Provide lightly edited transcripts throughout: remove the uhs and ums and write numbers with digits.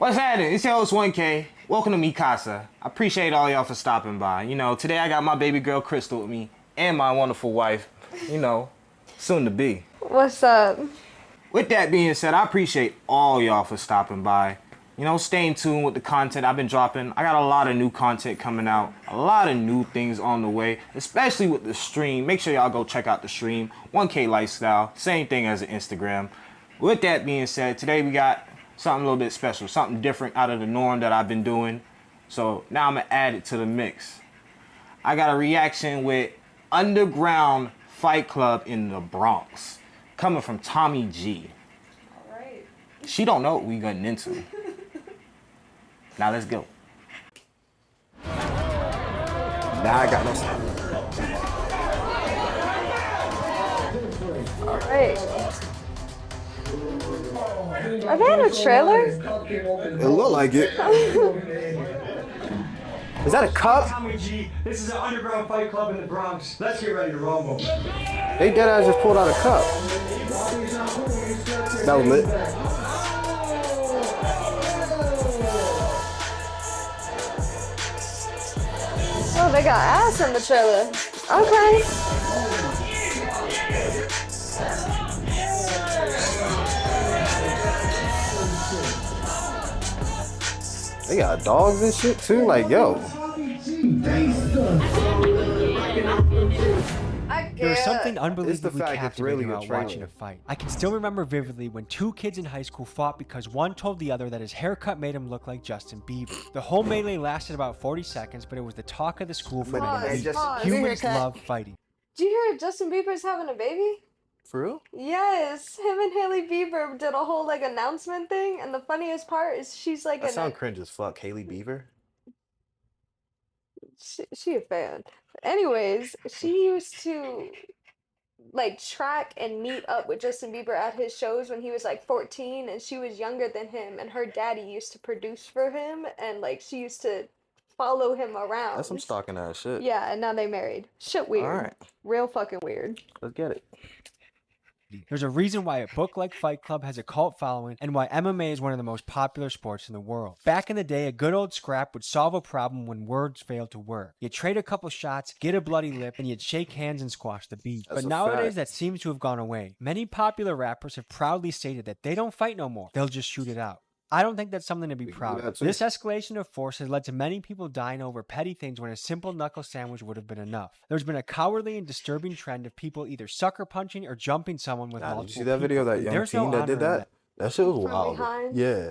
What's happening? It's your host 1K. Welcome to Mikasa. I appreciate all y'all for stopping by. You know, today I got my baby girl Crystal with me and my wonderful wife, soon to be. What's up? With that being said, I appreciate all y'all for stopping by. You know, staying tuned with the content I've been dropping. I got a lot of new content coming out, a lot of new things on the way, especially with the stream. Make sure y'all go check out the stream, 1K Lifestyle, same thing as the Instagram. With that being said, today we got something a little bit special, something different out of the norm that I've been doing. So now I'm gonna add it to the mix. I got a reaction with Underground Fight Club in the Bronx, coming from Tommy G. All right. She don't know what we getting into. Now let's go. Now I got no sound. All right. Are they in a trailer? It look like it. Is that a cup? Tommy G, this is an underground fight club in the Bronx. Let's get ready to rumble. They dead ass just pulled out a cup. That was lit. Oh, they got ass in the trailer. Okay. They got dogs and shit too. Like, yo. There was something unbelievably fact it's captivating really a about trailer. watching a fight. I can still remember vividly when two kids in high school fought because one told the other that his haircut made him look like Justin Bieber. The whole melee lasted about 40 seconds, but it was the talk of the school for many weeks. Humans love fighting. Do you hear Justin Bieber's having a baby? For real? Yes, him and Hailey Bieber did a whole announcement thing, and the funniest part is she's like That sound cringe as fuck. Haley Beaver? she a fan. Anyways, she used to track and meet up with Justin Bieber at his shows when he was 14, and she was younger than him, and her daddy used to produce for him, and she used to follow him around. That's some stalking ass shit. Yeah, and now they married. Shit weird. Alright. Real fucking weird. Let's get it. There's a reason why a book like Fight Club has a cult following and why MMA is one of the most popular sports in the world. Back in the day, a good old scrap would solve a problem when words failed to work. You'd trade a couple shots, get a bloody lip, and you'd shake hands and squash the beef. That's But a nowadays, fact. that seems to have gone away. Many popular rappers have proudly stated that they don't fight no more. They'll just shoot it out. I don't think that's something to be can do proud that of. too. This escalation of force has led to many people dying over petty things when a simple knuckle sandwich would have been enough. There's been a cowardly and disturbing trend of people either sucker punching or jumping someone with multiple Did you see that video of that young There's teen no that honor did in that? That shit was From wild. behind? Yeah.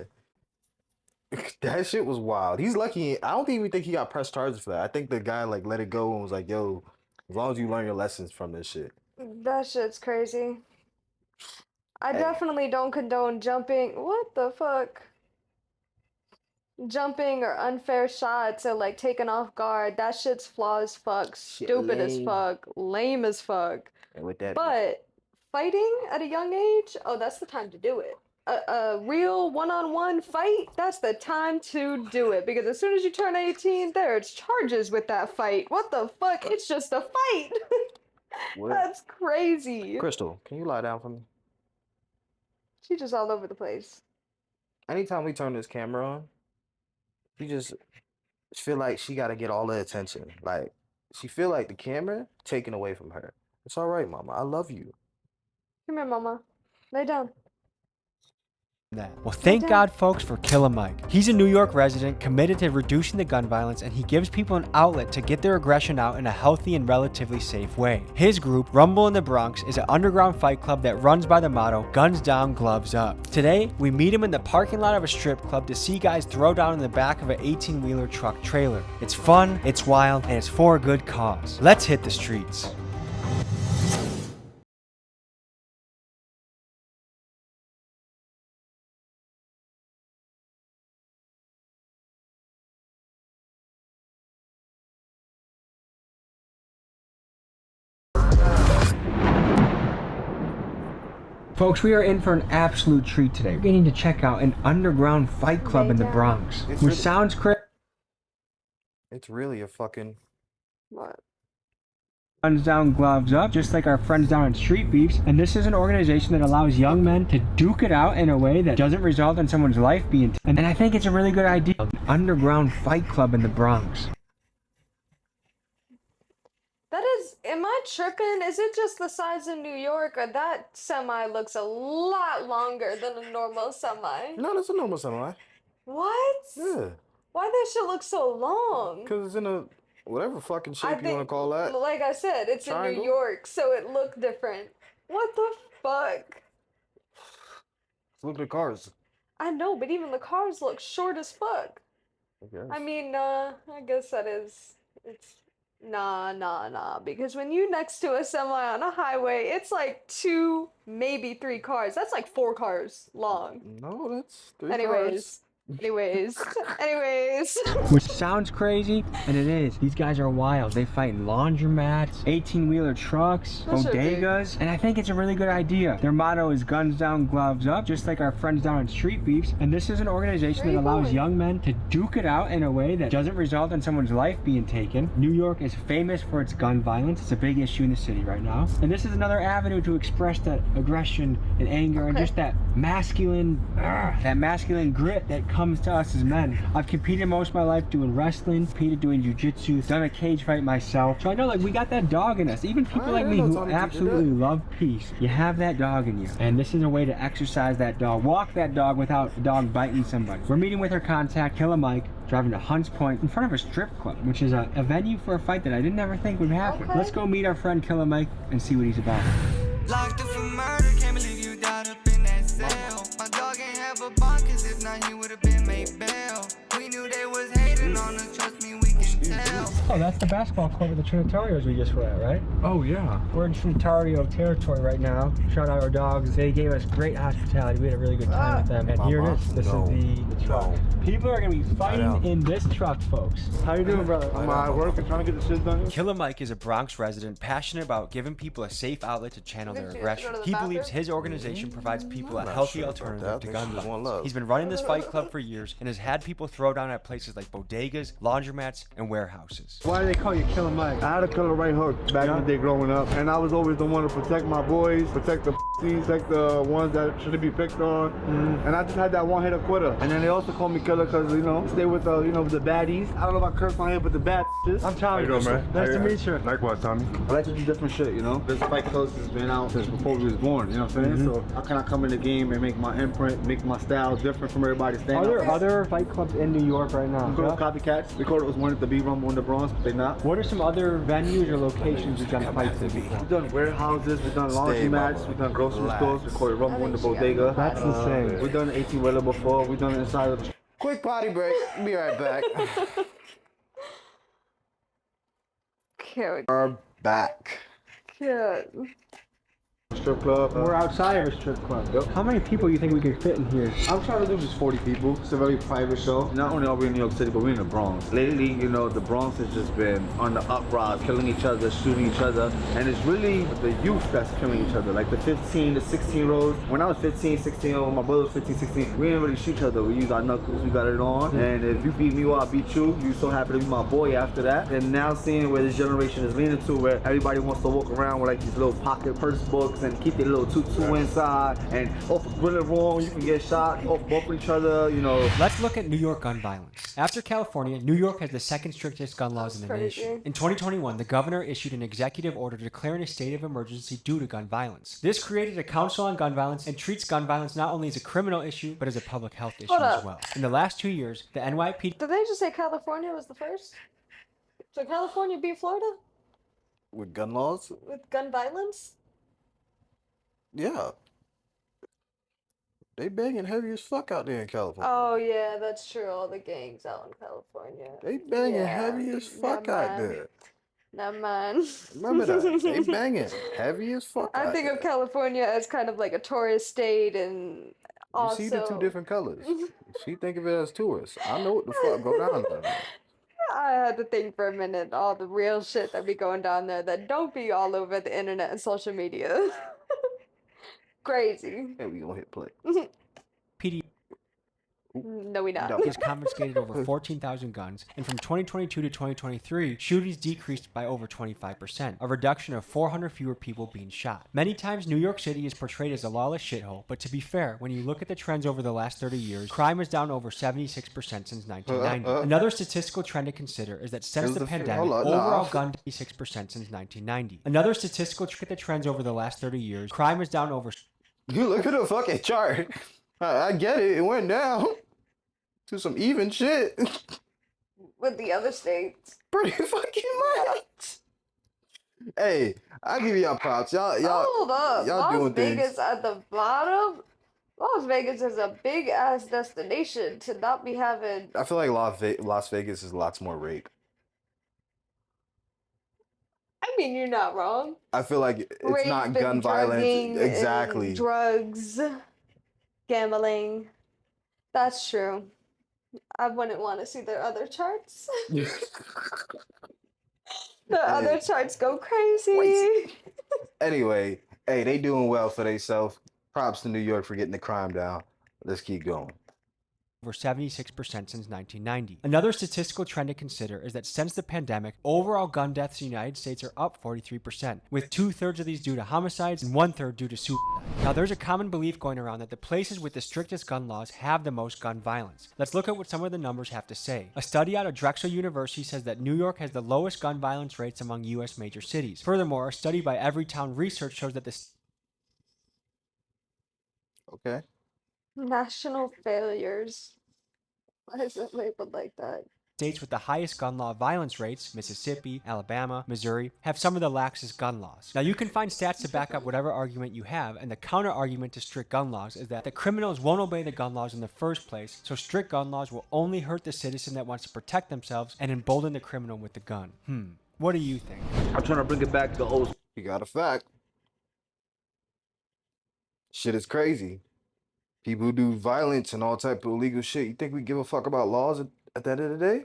That shit was wild. He's lucky. I don't even think he got pressed charges for that. I think the guy let it go and was like, yo, as long as you learn your lessons from this shit. That shit's crazy. I Hey. definitely don't condone jumping. What the fuck? Jumping or unfair shots or taking off guard. That shit's flaw as fuck. Shit Stupid as lame. fuck. Lame as fuck. And with that, But fighting at a young age, oh, that's the time to do it. A real one-on-one fight, that's the time to do it. Because as soon as you turn 18, there's charges with that fight. What the fuck? It's just a fight. what? That's crazy. Crystal, can you lie down for me? She's just all over the place. Anytime we turn this camera on, she just feel like she got to get all the attention. She feel like the camera taken away from her. It's all right, mama. I love you. Come here, mama. Lay down. that. Well, thank God, folks, for Killer Mike. He's a New York resident committed to reducing the gun violence, and he gives people an outlet to get their aggression out in a healthy and relatively safe way. His group, Rumble in the Bronx, is an underground fight club that runs by the motto, guns down, gloves up. Today, we meet him in the parking lot of a strip club to see guys throw down in the back of an 18-wheeler truck trailer. It's fun, it's wild, and it's for a good cause. Let's hit the streets. Folks, we are in for an absolute treat today. We're getting to check out an underground fight club in the Bronx, It's which really- sounds crazy. It's really a fucking... What? Guns down, gloves up, just like our friends down at Street Beefs. And this is an organization that allows young men to duke it out in a way that doesn't result in someone's life being and I think it's a really good idea. An underground fight club in the Bronx. That is, am I tripping? Is it just the size of New York, or that semi looks a lot longer than a normal semi? No, that's a normal semi. What? Yeah. Why that shit look so long? Because it's in a whatever fucking shape you want to call that. Like I said, it's in Triangle? New York, so it looked different. What the fuck? Look at the cars. I know, but even the cars look short as fuck. I mean, I guess that is, it's, nah, because when you next to a semi on a highway, it's like 2, maybe 3 cars. That's like 4 cars long. No, that's 3 Anyways. Anyways. Which sounds crazy, and it is. These guys are wild. They fight in laundromats, 18-wheeler trucks, That's so bodegas, and I think it's a really good idea. Their motto is guns down, gloves up, just like our friends down at Street Beefs. And this is an organization that allows young men to duke it out in a way that doesn't result in someone's life being taken. New York is famous for its gun violence. It's a big issue in the city right now. And this is another avenue to express that aggression and anger and just that masculine grit that comes to us as men. I've competed most of my life doing wrestling, competed doing jiu-jitsu, done a cage fight myself. So I know, like, we got that dog in us. Even people like me who absolutely love peace, you have that dog in you. And this is a way to exercise that dog, walk that dog without the dog biting somebody. We're meeting with our contact, Killer Mike, driving to Hunts Point in front of a strip club, which is a venue for a fight that I didn't ever think would happen. Okay. Let's go meet our friend Killer Mike and see what he's about. Locked up for murder, can't believe you died up in that cell. My dog ain't have a bond, cause if not, he would've been made bail. We knew they was hating on us, trust me, we can tell. Oh, that's the basketball court with the Trinitarios we just were at, right? Oh, yeah. We're in Trinitario territory right now. Shout out our dogs. They gave us great hospitality. We had a really good time with them. And here it is. This is the truck. People are going to be fighting in this truck, folks. How you doing, brother? I'm at work and trying to get the shit done. Killer Mike is a Bronx resident passionate about giving people a safe outlet to channel their Did you aggression. go to the He bathroom? believes his organization provides people a not healthy sure about alternative that. to I gun think she's one violence. love. He's been running this fight club for years and has had people throw down at places like bodegas, laundromats, and warehouses. Why do they call you Killer Mike? I had a killer right hook back in the day growing up, and I was always the one to protect my boys, protect the protect the ones that shouldn't be picked on, and I just had that one-hitter quitter. And then they also call me killer because, you know, stay with the, you know, the baddies. I don't know if I curse on here, but the bad shit. I'm Tommy. How you doing, man? Nice to meet you. Likewise, Tommy. I like to do different shit, you know? This fight club has been out since before we was born, you know what I'm saying? So how can I come in the game and make my imprint, make my style different from everybody standing Are there out? other fight clubs in New York right now? We call those copycats. We call it was one at the B Rumble in the Bronx, but they not. What are some other venues or locations you've done fights in before? We've done warehouses, we've done laundromats, we've done grocery stores, we call it Rumble in the Bodega. That's insane. We've done 18-wheeler before, we've done it inside of the Quick potty break. Be right back. Cute. We're back. Cute. strip club. We're outside of a strip club. Yep. How many people do you think we could fit in here? I'm trying to do just 40 people. It's a very private show. Not only are we in New York City, but we're in the Bronx. Lately, you know, the Bronx has just been on the uprise, killing each other, shooting each other. And it's really the youth that's killing each other. Like the 15 to 16-year-olds. When I was 15, 16, my brother was 15, 16, we didn't really shoot each other. We used our knuckles, we got it on. And if you beat me or I beat you, you're so happy to be my boy after that. And now seeing where this generation is leaning to, where everybody wants to walk around with like these little pocket purse books and keep their little tutu inside. And off of grilling wrong, you can get shot off bumping each other, you know. Let's look at New York gun violence. After California, New York has the second strictest gun laws in the Crazy. nation. In 2021, the governor issued an executive order declaring a state of emergency due to gun violence. This created a council on gun violence and treats gun violence not only as a criminal issue, but as a public health issue Hold as up. well. In the last 2 years, the NYPD Did they just say California was the first? So California beat Florida With gun laws? with gun violence? Yeah. They banging heavy as fuck out there in California. Oh yeah, that's true. All the gangs out in California. They banging Yeah, heavy as fuck never out mind. there. Never mind. Remember that? They banging heavy as fuck I out think there. of California as kind of like a tourist state, and You also see the two different colors. She think of it as tourists. I know what the fuck go down there. I had to think for a minute all the real shit that be going down there that don't be all over the internet and social media. Crazy. And we gonna hit play. No, we not. Double. has confiscated over 14,000 guns, and from 2022 to 2023, shootings decreased by over 25%, a reduction of 400 fewer people being shot. Many times, New York City is portrayed as a lawless shithole, but to be fair, when you look at the trends over the last 30 years, crime is down over 76% since 1990. Another statistical trend to consider is that since the pandemic, overall gun 76% since 1990. Another statistical trick at the trends over the last 30 years, crime is down over... You look at the fucking chart. I get it. It went down to some even shit. With the other states. Pretty fucking much. Hey, I give y'all props. Y'all Hold up. y'all Las doing Vegas things. at the bottom? Las Vegas is a big ass destination to not be having. I feel like Las Vegas is lots more rape. I mean, you're not wrong. I feel like it's Rape not and gun drugging violence. Exactly. and drugs, gambling. That's true. I wouldn't want to see their other charts. The other charts go crazy. Anyway, hey, they doing well for themselves. Props to New York for getting the crime down. Let's keep going. over 76% since 1990. Another statistical trend to consider is that since the pandemic, overall gun deaths in the United States are up 43%, with 2/3 of these due to homicides and 1/3 due to suicide. Now, there's a common belief going around that the places with the strictest gun laws have the most gun violence. Let's look at what some of the numbers have to say. A study out of Drexel University says that New York has the lowest gun violence rates among U.S. major cities. Furthermore, a study by Everytown Research shows that the Okay. National failures. Why is it labeled like that? states with the highest gun law violence rates, Mississippi, Alabama, Missouri, have some of the laxest gun laws. Now, you can find stats to back up whatever argument you have, and the counter argument to strict gun laws is that the criminals won't obey the gun laws in the first place, so strict gun laws will only hurt the citizen that wants to protect themselves and embolden the criminal with the gun. What do you think? I'm trying to bring it back to old. You got a fact. Shit is crazy. People who do violence and all type of illegal shit. You think we give a fuck about laws at the end of the day?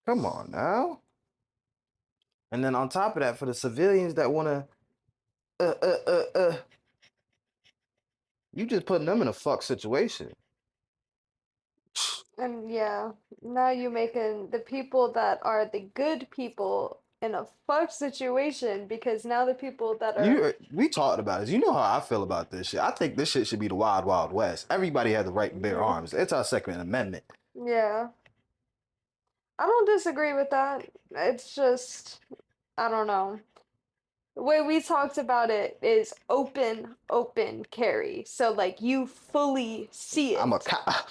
Come on now. And then on top of that, for the civilians that wanna, you just putting them in a fuck situation. And yeah, now you making the people that are the good people in a fuck situation because now the people that are We talked about this. You know how I feel about this shit. I think this shit should be the wild, wild west. Everybody has the right to bear arms. It's our Second Amendment. yeah. I don't disagree with that. It's just I don't know. The way we talked about it is open carry. So like you fully see it. I'm a cop.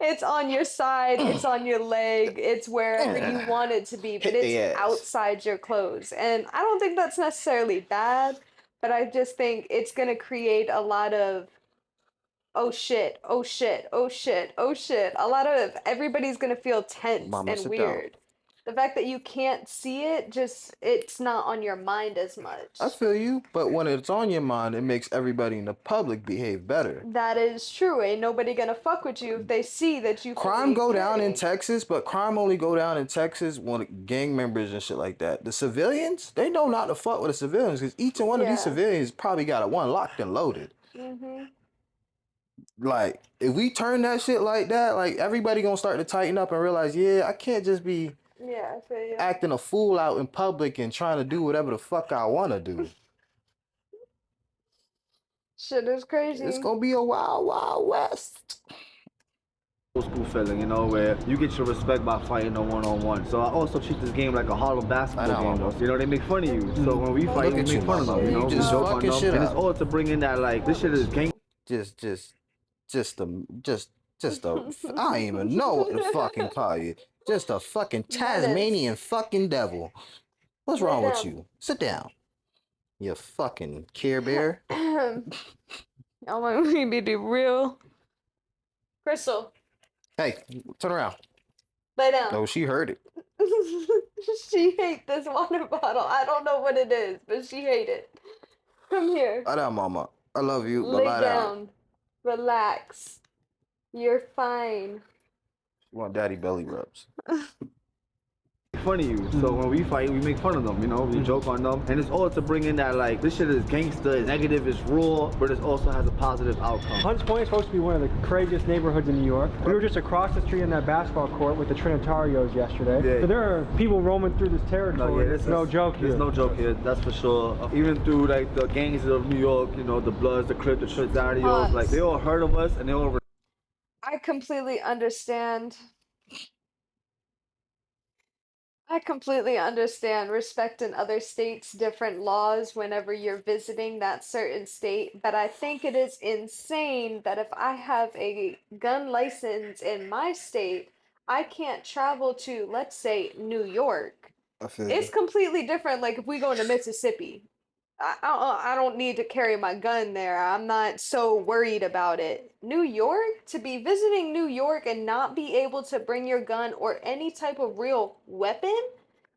It's on your side, it's on your leg, it's wherever you want it to be, but Hit the it's ass. outside your clothes. And I don't think that's necessarily bad, but I just think it's gonna create a lot of oh shit, oh shit, oh shit, oh shit. A lot of everybody's gonna feel tense Mama, and sit weird. The fact that you can't see it, just it's not on your mind as much. I feel you, but when it's on your mind, it makes everybody in the public behave better. That is true. Ain't nobody gonna fuck with you if they see that you Crime go down in carry. Texas, but crime only go down in Texas when gang members and shit like that. The civilians, they know not to fuck with the civilians because each and one of these Yeah. civilians probably got a one locked and loaded. Mhm. Like, if we turn that shit like that, like everybody gonna start to tighten up and realize, yeah, I can't just be Yeah, I feel you. acting a fool out in public and trying to do whatever the fuck I wanna do. Shit is crazy. It's gonna be a wild, wild west. Old school feeling, you know, where you get your respect by fighting a one-on-one. So I also treat this game like a Harlem basketball I know. game, though. You know, they make fun of you. So when we fight, Look we at make you, fun of them, mama. you know? You We just joke on fucking them. shit And it's up. all to bring in that, like, this shit is gang. Just a, I don't even know what to fucking call you. Just a fucking Tasmanian fucking devil. What's Sit wrong with down. you? Sit down. You fucking Care Bear. Y'all want me to be real? Crystal, Hey, turn around. lay down. Oh, she heard it. She hate this water bottle. I don't know what it is, but she hate it. Come here. Lie down, mama. I love you, but Lay lie down. down. Relax. You're fine. You want daddy belly rubs. fun of you. So when we fight, we make fun of them, you know, we joke on them. And it's all to bring in that, like, this shit is gangster, it's negative, it's raw, but it also has a positive outcome. Hunts Point is supposed to be one of the craziest neighborhoods in New York. We were just across the street in that basketball court with the Trinitarios yesterday. Yeah. So there are people roaming through this territory. There's no joke here. There's no joke here, that's for sure. Even through, like, the gangs of New York, you know, the Bloods, the Crips, the Trinitarios, like, they all heard of us and they all I completely understand. I completely understand respecting other states' different laws whenever you're visiting that certain state, but I think it is insane that if I have a gun license in my state, I can't travel to, let's say, New York. It's completely different, like if we go into Mississippi. I don't need to carry my gun there. I'm not so worried about it. New York? To be visiting New York and not be able to bring your gun or any type of real weapon?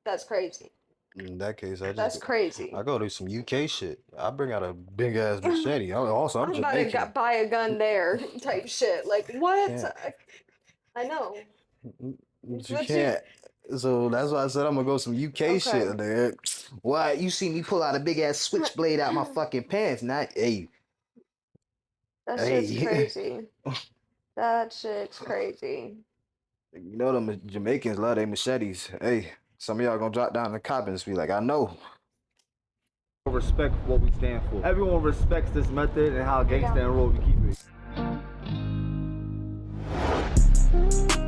That's crazy. In that case, That's crazy. I go to some UK shit. I bring out a big ass machete. I'm about to buy a gun there type shit. Like, what? I know. But you can't. So that's why I said I'm gonna go some UK shit there. Why you see me pull out a big ass switchblade out my fucking pants? Not hey. That shit's crazy. That shit's crazy. You know them Jamaicans love their machetes. Hey, some of y'all gonna drop down in the comments and be like, I know. respect what we stand for. Everyone respects this method and how gangsta and raw we keep it.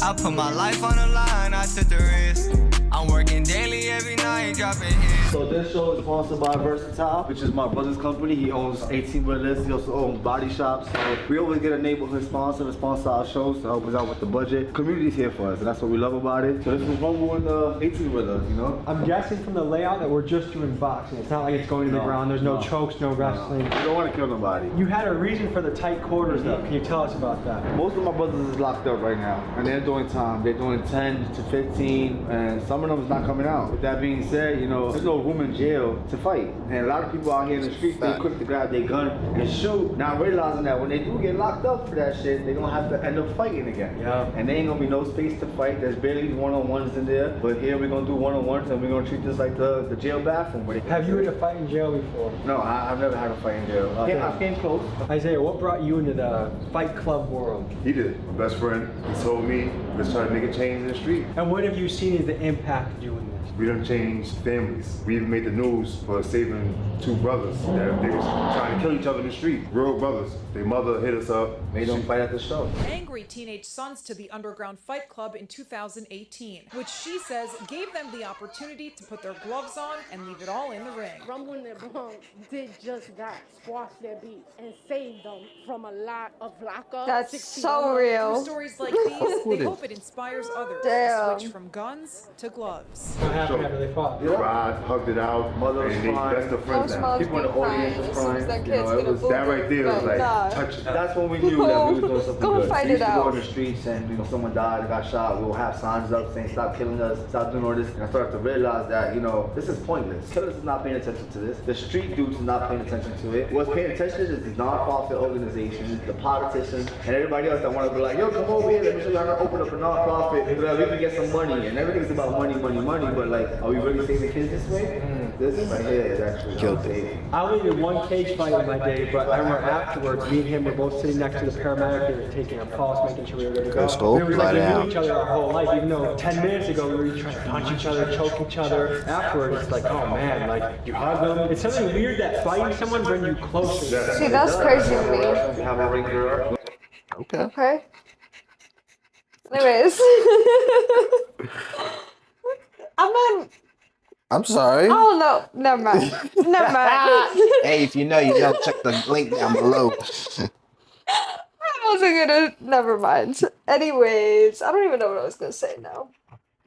I put my life on the line, I took the risk. I'm working daily every night, dropping hits. So this show is sponsored by Versatile, which is my brother's company. He owns 18 wheelers. He also owns body shops. So we always get a neighborhood sponsor to sponsor our shows to help us out with the budget. Community's here for us, and that's what we love about it. So this is Rumble in the 18 wheelers, you know? I'm guessing from the layout that we're just doing boxing. It's not like it's going to the ground. There's no chokes, no wrestling. We don't want to kill nobody. You had a reason for the tight quarters though. Can you tell us about that? Most of my brothers is locked up right now, and they're doing time. They're doing 10 to 15, and some of them is not coming out. With that being said, you know, there's no room in jail to fight. And a lot of people out here in the streets, they quick to grab their gun and shoot, not realizing that when they do get locked up for that shit, they're gonna have to end up fighting again. Yeah. And there ain't gonna be no space to fight. There's barely one-on-ones in there, but here we're gonna do one-on-ones, and we're gonna treat this like the jail bathroom. Have you had to fight in jail before? No, I've never had a fight in jail. I came close. Isaiah, what brought you into the fight club world? He did. My best friend, he told me, let's try to make a change in the street. And what have you seen as the impact of doing this? We done changed families. We even made the news for saving two brothers that they was trying to kill each other in the street. Real brothers. Their mother hit us up. Made them fight at the show. Angry teenage sons to the underground fight club in 2018, which she says gave them the opportunity to put their gloves on and leave it all in the ring. Rumble in the Bronx did just that, squash their beef and save them from a lot of lockup. That's so real. Through stories like these, they hope it inspires others to switch from guns to gloves. What happened after they fought? They cried, hugged it out, Mother and they best of friends now. People in the audience was crying. You know, it was that right there was like touching. That's when we knew that we were doing something Go good. fight We used it to go out. in the streets and, you know, someone died or got shot, we'll have signs up saying stop killing us, stop doing all this. And I started to realize that, you know, this is pointless. Killers is not paying attention to this. The street dudes is not paying attention to it. What's paying attention is the non-profit organizations, the politicians, and everybody else that want to be like, yo, come over here, let me show you how to open up a non-profit so that we can get some money. And everything's about money, money, money, but like, are we really saving kids this way? This right here is actually guilty. I only did one cage fight in my day, but I remember afterwards, me and him were both sitting next to the paramedic. They were taking our pulse, making sure we were good to go. Pistol, We were like, we down. knew each other our whole life, even though 10 minutes ago we were trying to punch each other, choke each other. Afterwards, it's like, oh man, like you hug them. It's something weird that fighting someone brings you closer. See, that's crazy to me. We have a ring girl. Okay. Okay. Anyways. I'm sorry. Oh no, never mind. Never mind. Hey, if you know, you gotta check the link down below. I wasn't gonna. Never mind. Anyways, I don't even know what I was gonna say now.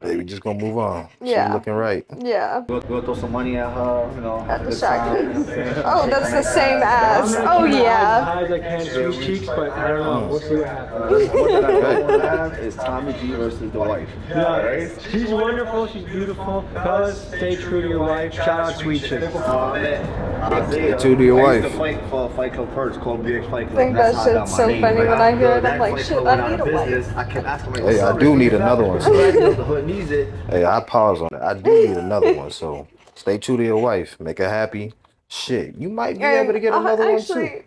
Hey, we just gonna move on. Yeah. She's looking right. Yeah. We're gonna throw some money at her, you know. At the good shack. time. Oh, that's the same as. I'm gonna Oh keep my yeah. eyes as I can, sweet cheeks, but I don't know. We'll see what happens. The one that I don't want to have is Tommy G versus the wife. Yeah, she's wonderful. She's beautiful. Fellas, stay true to your wife. Shout out Sweet Chick. Isaiah, True to your I used wife. to fight for a fight club first called BX Fight Club. I think That's that how I got shit's my so name. funny Like, when I hear it. after I'm like, that shit, fight club I went need out a of business, wife. I kept asking myself, Hey, I do need another one. So I know the hood music. Hey, I pause on it. I do need another one, so stay true to your wife. Make her happy. Shit, you might be able to get another one too.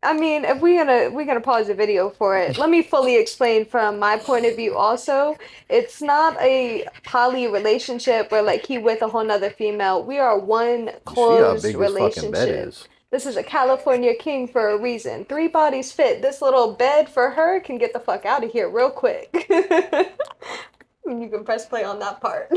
I mean, if we're gonna pause the video for it, let me fully explain from my point of view also. It's not a poly relationship where like he with a whole nother female. We are one closed relationship. This is a California king for a reason. 3 bodies fit. This little bed for her can get the fuck out of here real quick. You can press play on that part.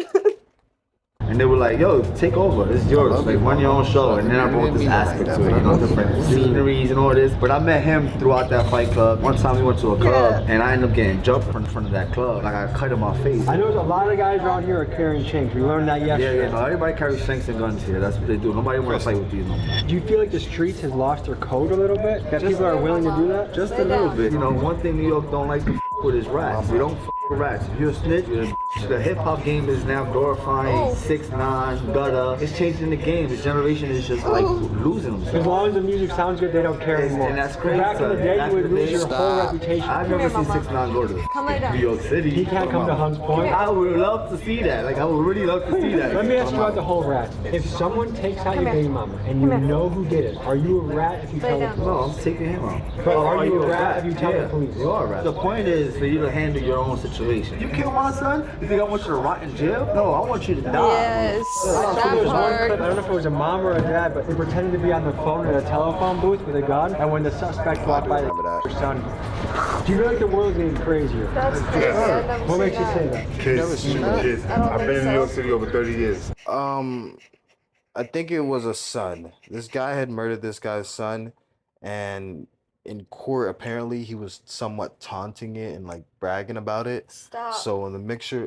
And they were like, yo, take over, it's yours, like run your own show. And then I brought this aspect to it, you know, different sceneries and all this. But I met him throughout that fight club. One time we went to a club and I ended up getting jumped in front of that club. Like I cut in my face. I know a lot of guys around here are carrying shanks. We learned that yesterday. Yeah, no, everybody carries shanks and guns here. That's what they do. Nobody wants to fight with these no more. Do you feel like the streets has lost their code a little bit? That people are willing to do that? Just a little bit. You know, one thing New York don't like to with is rats. We don't with rats. If you're a snitch, you're a bitch. The hip hop game is now glorifying 6ix9ine, gutter. It's changing the game. This generation is just like losing themselves. As long as the music sounds good, they don't care anymore. And that's crazy. Back in the day, you would lose your whole reputation. I've never seen 6ix9ine go to New York City. He can't come to Hunts Point. I would love to see that. Like I would really love to see that. Let me ask you about the whole rat. If someone takes out your baby mama and you know who did it, are you a rat if you tell the police? No, I'm taking him out. But are you a rat if you tell the police? You are a rat. The point is for you to handle your own situation. You kill my son? You think I want you to rot in jail? No, I want you to die. Yes, that part. I don't know if it was a mom or a dad, but they pretended to be on the phone in a telephone booth with a gun, and when the suspect walked by, their son. Do you feel like the world is getting crazier? That's crazy. What makes you say that? Kids. I've been in New York City over 30 years. I think it was a son. This guy had murdered this guy's son, and in court, apparently he was somewhat taunting it and like bragging about it. Stop. So in the mixture,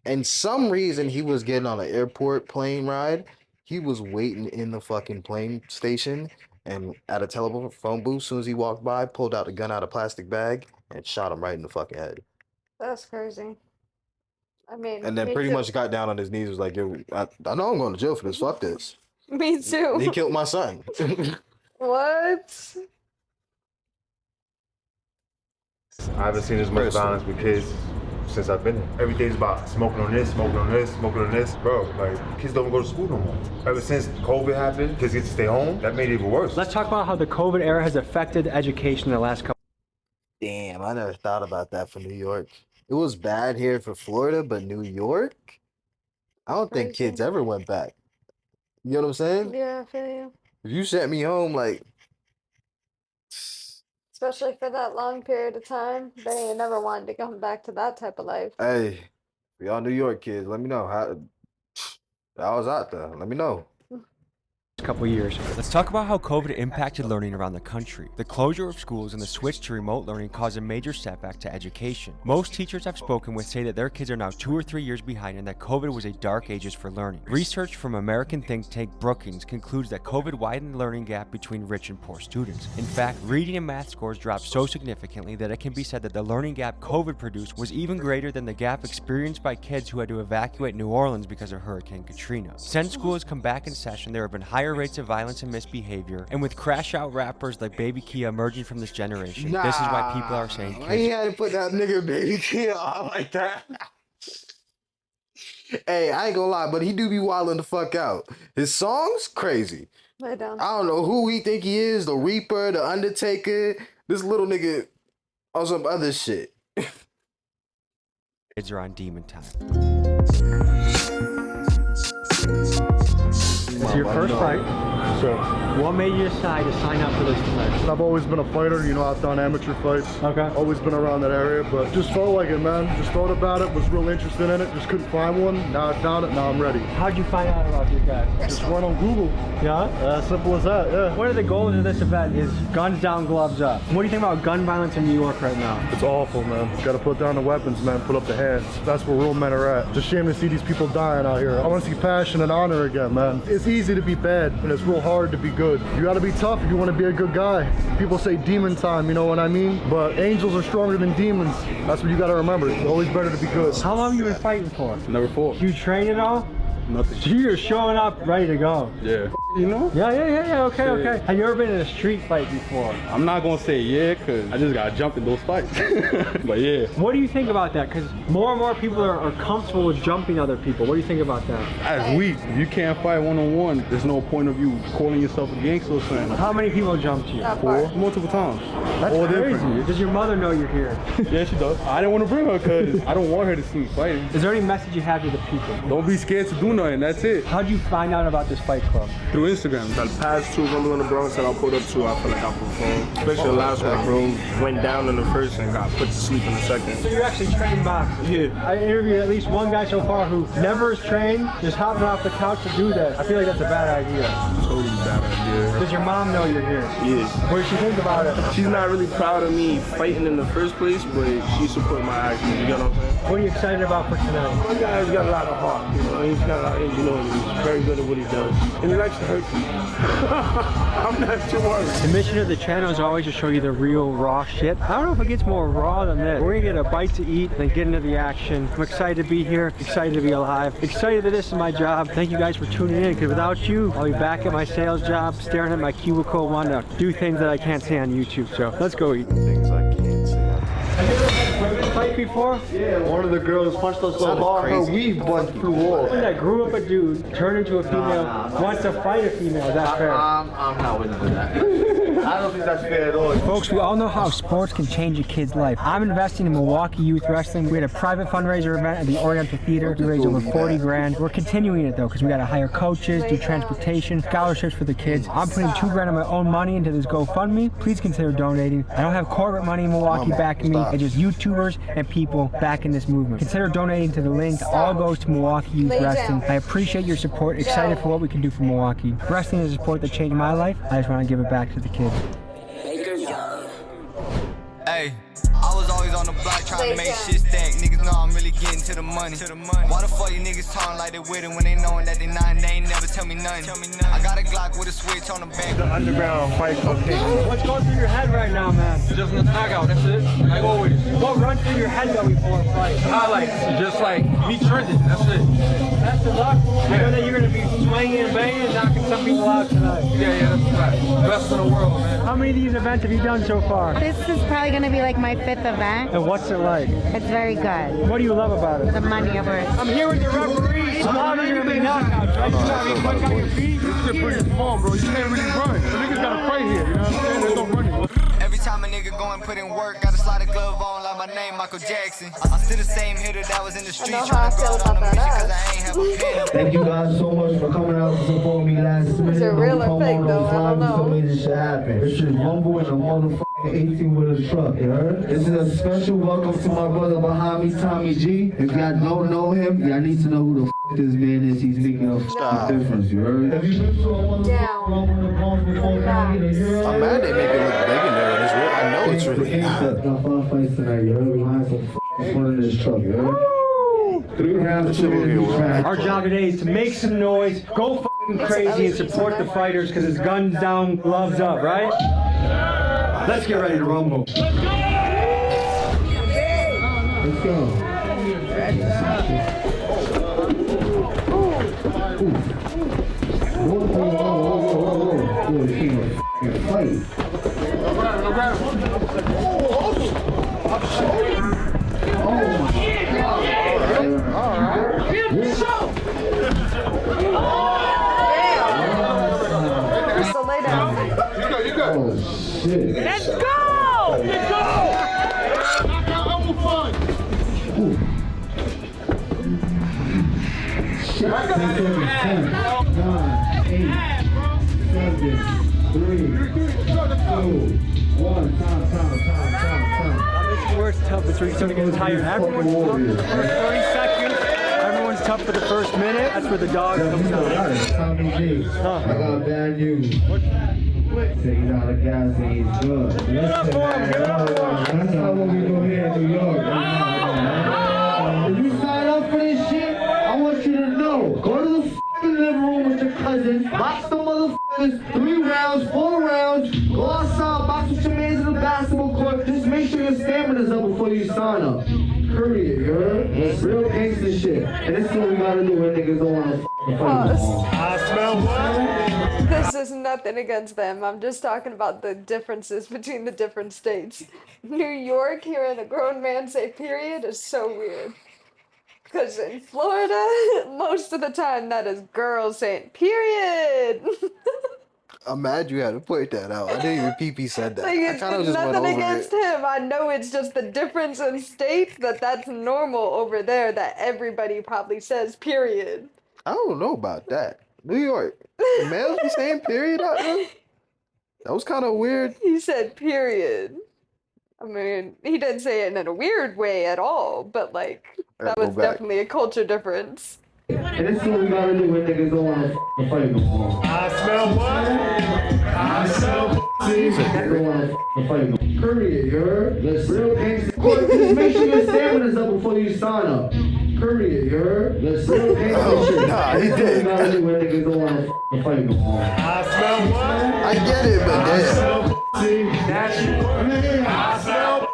in some reason, he was getting on an airport plane ride. He was waiting in the fucking plane station, and at a telephone booth, as soon as he walked by, pulled out a gun out of a plastic bag and shot him right in the fucking head. That's crazy. I mean, And then pretty much got down on his knees, was like, "Yo, I know I'm going to jail for this. Fuck this. Me too. He killed my son." What? I haven't seen as much violence with kids since I've been here. Every day's about smoking on this, smoking on this, smoking on this. Bro, like, kids don't go to school no more. Ever since COVID happened, kids get to stay home. That made it even worse. Let's talk about how the COVID era has affected education in the last couple. Damn, I never thought about that for New York. It was bad here for Florida, but New York? I don't think kids ever went back. You know what I'm saying? Yeah, I feel you. If you sent me home, like... Especially for that long period of time, they ain't never wanted to come back to that type of life. Hey, for y'all New York kids, let me know how I was out there. Let me know. Couple years. Let's talk about how COVID impacted learning around the country. The closure of schools and the switch to remote learning caused a major setback to education. Most teachers I've spoken with say that their kids are now 2 or 3 years behind and that COVID was a dark ages for learning. Research from American think tank Brookings concludes that COVID widened the learning gap between rich and poor students. In fact, reading and math scores dropped so significantly that it can be said that the learning gap COVID produced was even greater than the gap experienced by kids who had to evacuate New Orleans because of Hurricane Katrina. Since school has come back in session, there have been higher rates of violence and misbehavior, and with crash out rappers like Baby Kia emerging from this generation, this is why people are saying why you had to put that nigga Baby Kia on like that? Hey, I ain't gonna lie, but he do be wilding the fuck out. His songs, crazy. Lay down. I don't know who he think he is, the Reaper, the Undertaker, this little nigga on some other shit. Kids are on demon time. It's your first fight. So, What made you decide to sign up for this tonight? I've always been a fighter, you know, I've done amateur fights. Okay. Always been around that area, but just felt like it, man. Just thought about it, was real interested in it, just couldn't find one. Now I found it, now I'm ready. How'd you find out about these guys? Just run on Google. Yeah? Simple as that, yeah. One of the goals of this event is guns down, gloves up. What do you think about gun violence in New York right now? It's awful, man. Gotta put down the weapons, man. Put up the hands. That's where real men are at. It's a shame to see these people dying out here. I want to see passion and honor again, man. It's easy to be bad, and it's real hard to be good. You gotta be tough if you want to be a good guy. People say demon time, you know what I mean? But angels are stronger than demons. That's what you gotta remember. It's always better to be good. How long have you been fighting for? Never fought. You train at all? Nothing. So you're showing up ready to go. Yeah. you know? Yeah, okay. Have you ever been in a street fight before? I'm not gonna say yeah, cause I just got jumped in those fights. But yeah. What do you think about that? Because more and more people are comfortable with jumping other people. What do you think about that? That's weak. If you can't fight one-on-one, there's no point of you calling yourself a gangster or something. How many people jumped you? 4, multiple times. That's all crazy. different. Does your mother know you're here? Yeah, she does. I didn't want to bring her because I don't want her to see me fighting. Is there any message you have to the people? Don't be scared to do nothing. That's it. How'd you find out about this fight club? Through Instagram. The past 2 rumbles in the Bronx that I pulled up to, I feel like I performed. Especially the last one, bro. Went down in the first and got put to sleep in the second. So you're actually trained boxing? Yeah. I interviewed at least one guy so far who never is trained, just hopping off the couch to do that. I feel like that's a bad idea. Totally bad idea. Does your mom know you're here? Yeah. What does she think about it? She's not really proud of me fighting in the first place, but she support my actions, you get what I'm saying? What are you excited about for tonight? My guy's got a lot of heart, you know, he's got a lot of ingenuity, he's very good at what he does, and he likes to hurt people. I'm not too worried. The mission of the channel is always to show you the real raw shit. I don't know if it gets more raw than this. We're gonna get a bite to eat, then get into the action. I'm excited to be here, excited to be alive, excited that this is my job. Thank you guys for tuning in, because without you, I'll be back at my sales job, staring at my cubicle, wanting to do things that I can't say on YouTube. So let's go eat. Things I can't say. Have you ever had a fight before? Yeah, one of the girls punched us so hard, her weave bust flew off. Someone that grew up a dude, turned into a female, wants to fight a female. Is that fair? I'm not with that. I don't think that's fair at all. Folks, we all know how sports can change a kid's life. I'm investing in Milwaukee Youth Wrestling. We had a private fundraiser event at the Oriental Theater. We raised over 40 grand. We're continuing it though, because we got to hire coaches, do transportation, scholarships for the kids. I'm putting 2 grand of my own money into this GoFundMe. Please consider donating. I don't have corporate money in Milwaukee backing me. It's just YouTubers and people backing this movement. Consider donating to the link. It all goes to Milwaukee Youth Wrestling. I appreciate your support. Excited for what we can do for Milwaukee. Wrestling is a sport that changed my life. I just want to give it back to the kids. Hey, I was always on the block trying to make shit stack. Niggas know I'm really getting to the money. Why the fuck you niggas talking like they with it when they knowing that they not? They ain't never tell me nothing. I got a Glock with a switch on the back. The underground fight club thing. What's going through your head right now, man? Just a knockout, that's it. Like always. What runs through your head though before a fight? Highlights, just like me trending, that's it. That's the luck. I know that you're going to be swinging and banging and knocking some people out tonight. Yeah, that's right. Best in the world, man. How many of these events have you done so far? This is probably going to be like my 5th event. And what's it like? It's very good. What do you love about it? The money, of course. I'm here with the referee. A lot of you are going to be knockouts, right? You got to be quick on your feet. This shit pretty small, bro. You can't really run. The niggas got to fight here, you know what I'm saying? There's no running. Every time a nigga go and put in work, gotta slide a glove on like my name Michael Jackson. I'm still the same hitter that was in the street trying to go out on a mission cause I ain't have a pen. Thank you guys so much for coming out to support me last minute. Is it real or fake though? I don't know. So many shit happen. This shit rumble in a motherfucking 18-wheeler truck, you heard? This is a special welcome to my brother behind me, Tommy G. If y'all don't know him, y'all need to know who the this man is. He's making a difference, you heard? Have you been to a I'm mad they make it look big in there and it's real. I know it's really got 5 fights tonight, you heard? We have some fun in this truck, you heard? 3 rounds, 2 minutes. Our job today is to make some noise, go f***ing crazy, and support the fighters because it's guns down, gloves up, right? Let's get ready to rumble. Let's go. Fight. So lay down. You go. Oh, shit. Let's go! Let's go! Shit. 10, 9, 8, 7, 3, 2, 1. Time. This is where it's tough. It's where you're starting to get tired. Everyone's tough for the first 30 seconds. Everyone's tough for the first minute. That's where the dog comes out. Tommy G, I got bad news. $6 gas ain't good. Listen, man, that's not what we do here in New York. If you sign up for this shit, I want you to know. Go to the f***ing living room with your cousins, box the motherfuckers 3 rounds, 4 rounds, go outside, box with your mans in the basketball court. Just make sure your stamina's up before you sign up. Period, you heard? It's real gangster shit. And this is what we gotta do when niggas don't wanna Pause. I smell what? This is nothing against them. I'm just talking about the differences between the different states. New York, hearing a grown man say period is so weird. Because in Florida, most of the time that is girls saying period. I'm mad you had to point that out. I didn't even PP said that. Like, I it's kind of just went nothing over against it. him. I know it's just the difference in states that's normal over there that everybody probably says period. I don't know about that. New York, the males be saying period out there? That was kind of weird. He said period. I mean, he didn't say it in a weird way at all, but like, that was definitely a culture difference. And this is what we gotta do when niggas don't want to fight no more. I smell what? I smell Niggas don't want to fight no more. Period, you heard? Real gangsta. Just make sure your stamina's up before you sign up. Period, you heard? Real gangsta shit. Nah, he did. This is what we gotta do when niggas don't want to fight no more. I smell what? I get it, but damn. I smell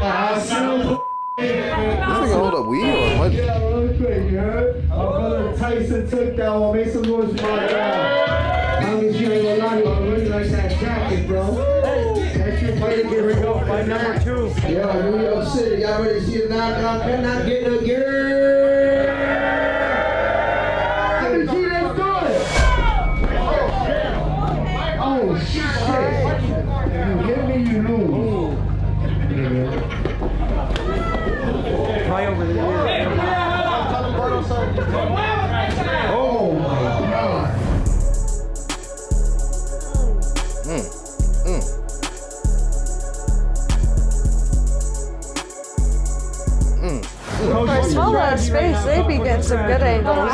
I smell This nigga hold up weed or what? Yeah, real quick, you heard? Our brother Tyson took that one. Make some noise for my guy. I mean, you ain't gonna lie to you. I really like that jacket, bro. That shit fight. Here we go. Fight number 2. Yo, New York City. Y'all ready to see the knockout? Cannot get no girl. Let's do it. Oh, shit. If you hit me, you lose. Right over there. Oh my God. For a small ass space, they be getting some good angles.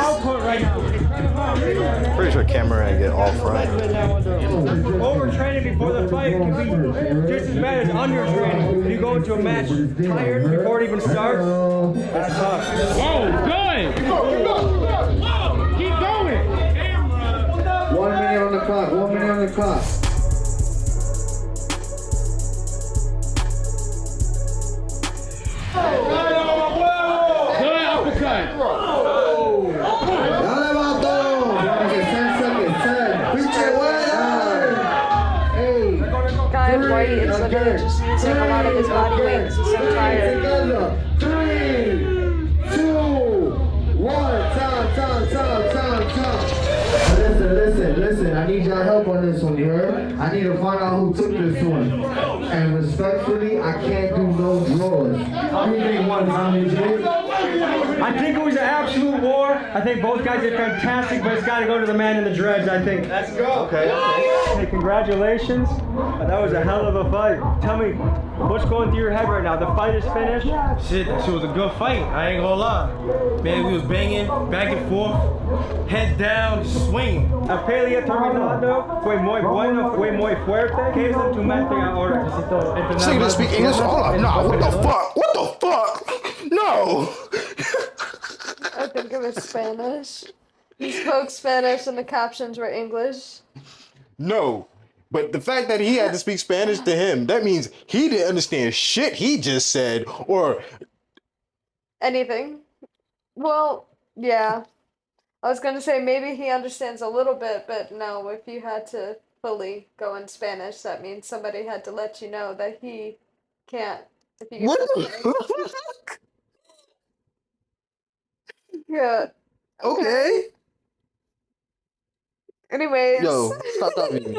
Pretty sure camera ain't get off right. Overtraining before the fight can be just as bad as undertraining. If you go into a match tired before it even starts, that's tough. Whoa, good! Keep going! 1 minute on the clock. 1 minute on the clock. Good uppercut! Dale, vato! 10 seconds. 10. Pinche buena! Hey. Guy in white is literally just using a lot of his body weight because he's so tired. 3, 2, 1. Time. Listen. I need y'all help on this one, you heard? I need to find out who took this one. And respectfully, I can't do no draws. How do you think one time you did? I think it was an absolute war. I think both guys did fantastic, but it's got to go to the man in the dreads, I think. Let's go. Okay. Hey, congratulations. That was a hell of a fight. Tell me, what's going through your head right now? The fight is finished? Shit, that shit was a good fight. I ain't gonna lie. Man, we was banging back and forth, head down, swinging. Pelea terminado fue muy bueno, fue muy fuerte. ¿Qué es en tu mente ahora? This nigga didn't speak English? Hold up. Nah, what the fuck? What the fuck? No. I think it was Spanish. He spoke Spanish and the captions were English. No. But the fact that he had to speak Spanish to him, that means he didn't understand shit he just said or anything. Well, yeah. I was going to say maybe he understands a little bit, but no, if you had to fully go in Spanish, that means somebody had to let you know that he can't. If you what? Yeah. Okay. Anyways. Yo, stop talking.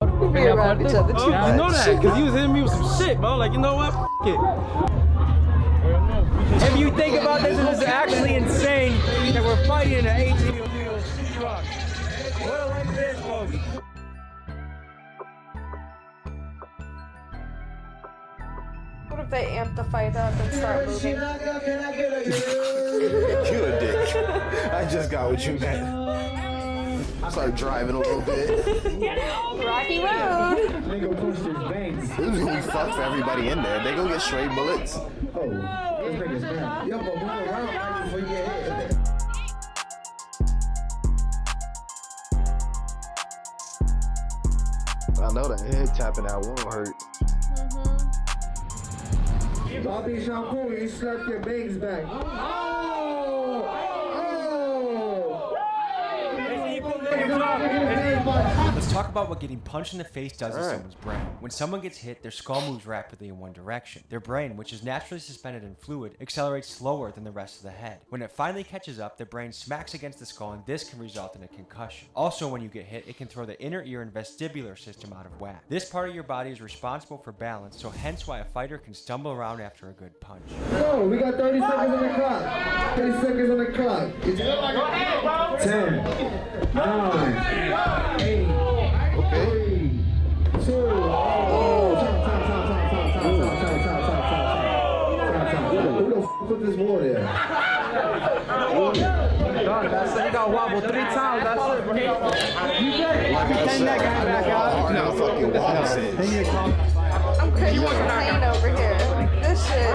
We'll be around each other too much. You know that, because he was hitting me with some shit, bro. Like, you know what? F it. If you think about this, it is actually insane that we're fighting in an 18-wheel truck. Well, like this, folks. What if they amp the fight up and start moving? You a dick. I just got what you meant. Start driving a little bit. Rocky Road. This is gonna be fucked for everybody in there. They gonna get straight bullets. Oh, this nigga's mad. Yo, but move around right before you get hit. I know that head tapping that won't hurt. Bobby Shampoo, you slapped your bangs back. Oh! Let's talk about what getting punched in the face does to someone's brain. When someone gets hit, their skull moves rapidly in one direction. Their brain, which is naturally suspended in fluid, accelerates slower than the rest of the head. When it finally catches up, the brain smacks against the skull, and this can result in a concussion. Also, when you get hit, it can throw the inner ear and vestibular system out of whack. This part of your body is responsible for balance, so hence why a fighter can stumble around after a good punch. Yo, we got 30 seconds on the clock. 30 seconds on the clock. It's 10, 9, 8, 3, 2, Who the f put this wall there? That's it. You got wobble 3 times. That's it. You good? Send that guy back out. No, fucking wall says. I'm crazy playing over here. This shit.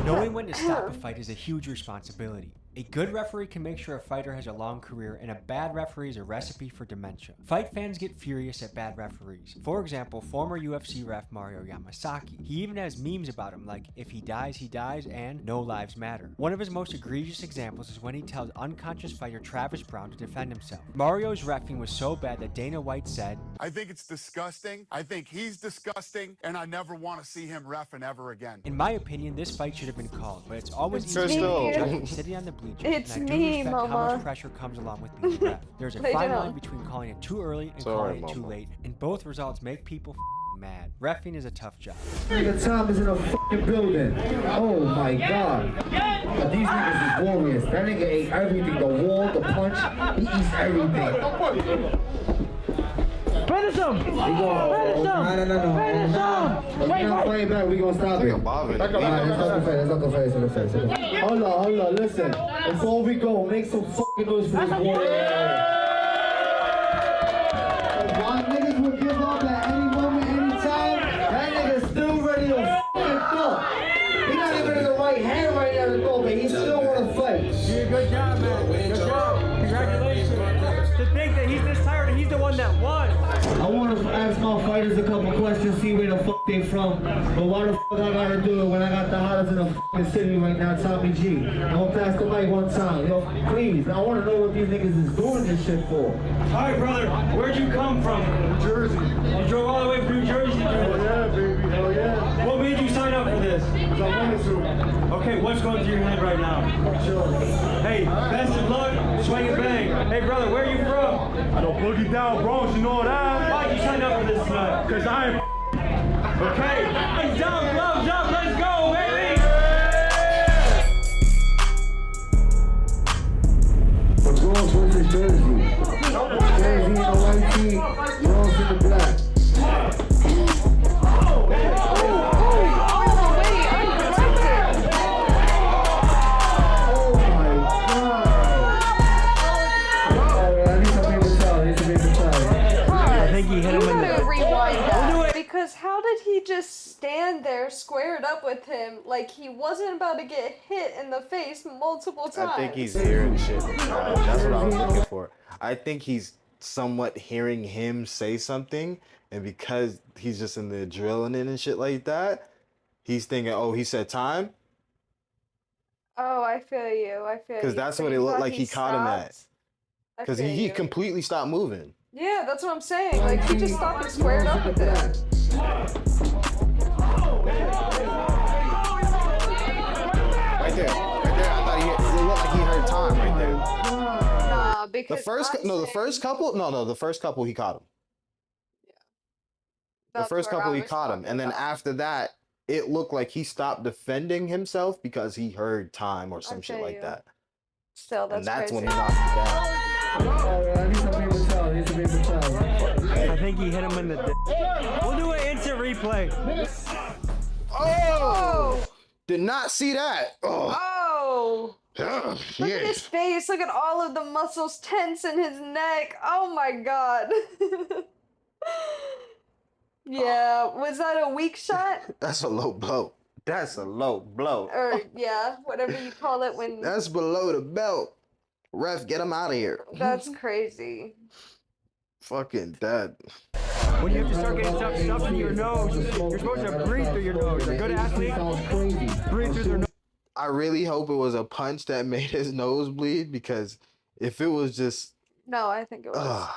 Knowing when to stop a fight is a huge responsibility. A good referee can make sure a fighter has a long career, and a bad referee is a recipe for dementia. Fight fans get furious at bad referees. For example, former UFC ref Mario Yamasaki. He even has memes about him like, if he dies, and no lives matter. One of his most egregious examples is when he tells unconscious fighter Travis Brown to defend himself. Mario's reffing was so bad that Dana White said, I think it's disgusting. I think he's disgusting, and I never want to see him reffing ever again. in my opinion, this fight should have been called, but it's always easy Crystal. to judge sitting on the bleachers. It's and I do me, respect how Mama. much pressure comes along with being a ref. There's a I fine know. line between calling it too early and Sorry, calling it too Mama. late, and both results make people mad. Reffing is a tough job. Nigga Tom is in a fucking building. Oh my god. But these niggas is warriors. That nigga ate everything. The wall, the punch, he eats everything. Finish him! We go. No. If we not fighting back, we gonna stop it. Alright, let's not go face. Hold on, listen. Before we go, make some fucking noise for this warrior. If my niggas will give up at any moment, any time, that nigga's still ready to fucking throw. He's not even in the right hand right now to throw, but he still wanna fight. Good job, man. Good job. Congratulations. To think that he's this tired and he's the one that won. I want to ask my fighters a couple questions, see where the fuck they from. But why the fuck I gotta do it when I got the hottest in the fucking city right now, Tommy G? I'm gonna pass the mic one time. Yo, please, I want to know what these niggas is doing this shit for. Alright, brother. Where'd you come from? New Jersey. You drove all the way from New Jersey, dude. Oh yeah, baby. Hell yeah. What made you sign up for this? Because I wanted to. Okay, what's going through your head right now? Hey, best of luck. Swing and bang. Hey, brother, where are you from? I don't boogie down, Bronx, you know that? Why'd you sign up for this tonight? Because I am. Okay, hands down, gloves up, let's go, baby! The Bronx versus Jersey. Jersey in the white tee, Bronx in the black. Because how did he just stand there squared up with him like he wasn't about to get hit in the face multiple times? I think he's hearing shit. That's what I was looking for. I think he's somewhat hearing him say something, and because he's just in the adrenaline and shit like that, he's thinking, oh, he said time? Oh, I feel you. Because that's what it looked like he caught him at. Because he completely stopped moving. Yeah, that's what I'm saying. Like, he just stopped and squared up with it. Right there. I thought it looked like he heard time right there. Nah, because the first couple he caught him. The first couple he caught him, and then after that, it looked like he stopped defending himself because he heard time or some shit like that. Still, that's crazy. when he knocked it down. I think he hit him in the dick. We'll do an instant replay. Oh! Did not see that. Oh! Look at his face. Look at all of the muscles tense in his neck. Oh my god. Yeah, was that a weak shot? That's a low blow. Or, yeah, whatever you call it when... That's below the belt. Ref, get him out of here. That's crazy. Fucking dead. When you have to start getting stuff in your nose, you're supposed to breathe through your nose. A good athlete, breathe through their nose. I really hope it was a punch that made his nose bleed, because if it was just No, I think it was.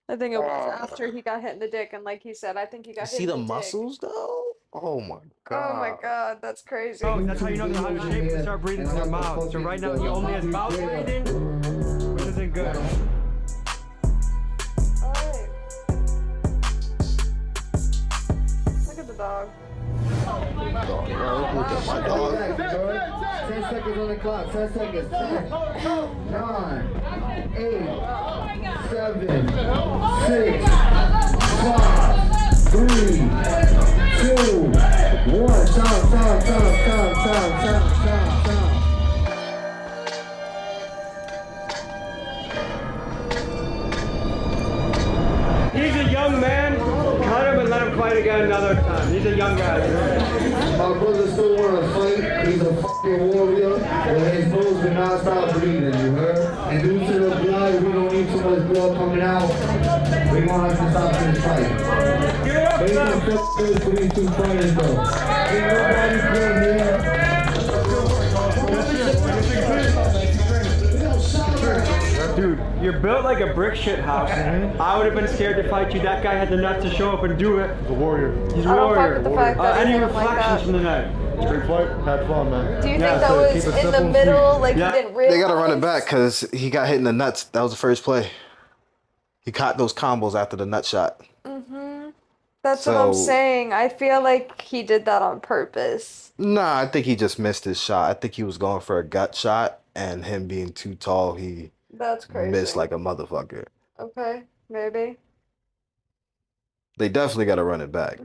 I think it was after he got hit in the dick, and like he said, I think he got hit See in the the muscles though? Oh my god. Oh my god, that's crazy. Oh, that's how you know they're out of shape. They start breathing through their mouth. So right now he only has mouth breathing, which isn't good. Alright. Look at the dog. Look at my dog. 10 seconds on the clock. 10 seconds. 10, 9, 8, 7, 6, 5, 3, 2, 1. Time. He's a young man. Cut him and let him fight again another time. He's a young guy. My brother still wanna fight. He's a fucking warrior. But his nose will not stop bleeding, you heard? And due to the blood, we don't need too much blood coming out. We gonna have to stop this fight. They don't fuck this for these two fighters though. Ain't nobody good here. Dude, you're built like a brick shit house. I would have been scared to fight you. That guy had the nuts to show up and do it. He's a warrior. He's a I don't warrior. fuck with the fact that Any he hit him like reflections that. from the night? Straight fight, had fun, man. Do you think that was in the middle, like he didn't realize? They gotta run it back because he got hit in the nuts. That was the first play. He caught those combos after the nut shot. That's what I'm So- saying. I feel like he did that on purpose. Nah, I think he just missed his shot. I think he was going for a gut shot, and him being too tall, he That's crazy. missed like a motherfucker. Okay, maybe. They definitely gotta run it back.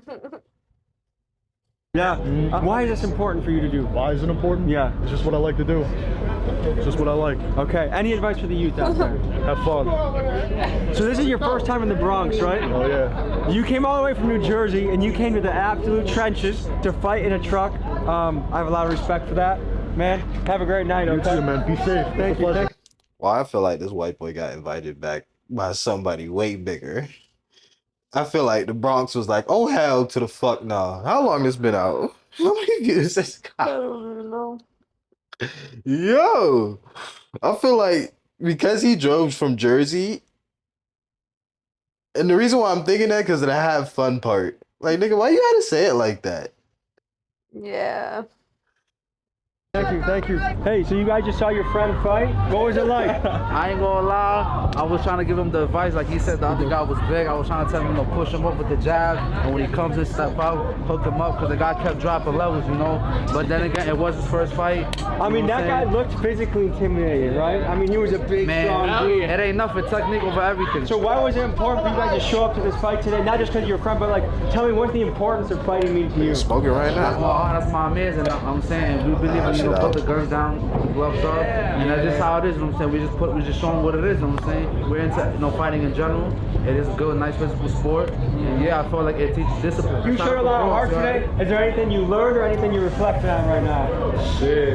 Yeah. Why is this important for you to do? Why is it important? Yeah. It's just what I like to do. It's just what I like. Okay. Any advice for the youth out there? Have fun. So this is your first time in the Bronx, right? Oh yeah. You came all the way from New Jersey and you came to the absolute trenches to fight in a truck. I have a lot of respect for that. Man, have a great night, okay? You too, man. Be safe. Thank you. Thank Well, I feel like this white boy got invited back by somebody way bigger. I feel like the Bronx was like, oh hell to the fuck no. How long this been out? How many views this I got? don't even know. Yo, I feel like because he drove from Jersey, and the reason why I'm thinking that because of the have fun part. Like, nigga, why you had to say it like that? Yeah. you. Hey, so you guys just saw your friend fight? What was it like? I ain't gonna lie, I was trying to give him the advice, like he said the other guy was big. I was trying to tell him to push him up with the jab, and when he comes and step out, hook him up, because the guy kept dropping levels, you know. But then again, it was his first fight. I mean, that guy looked physically intimidating, right? I mean, he was a big, strong dude. It ain't nothing, technique over everything. So why was it important for you guys to show up to this fight today? Not just because you're a friend, but like, tell me what's the importance of fighting mean to you? Smoking right now. Well, that's my man's, and I'm saying we believe in, you know, put the guns down, the gloves up, and that's just how it is. You know what I'm saying? We just show them what it is. You know what I'm saying? We're into, you know, fighting in general. It is a good, nice physical sport, and yeah, I feel like it teaches discipline. You showed a lot of heart today. Is there anything you learned or anything you reflect on right now? Shit.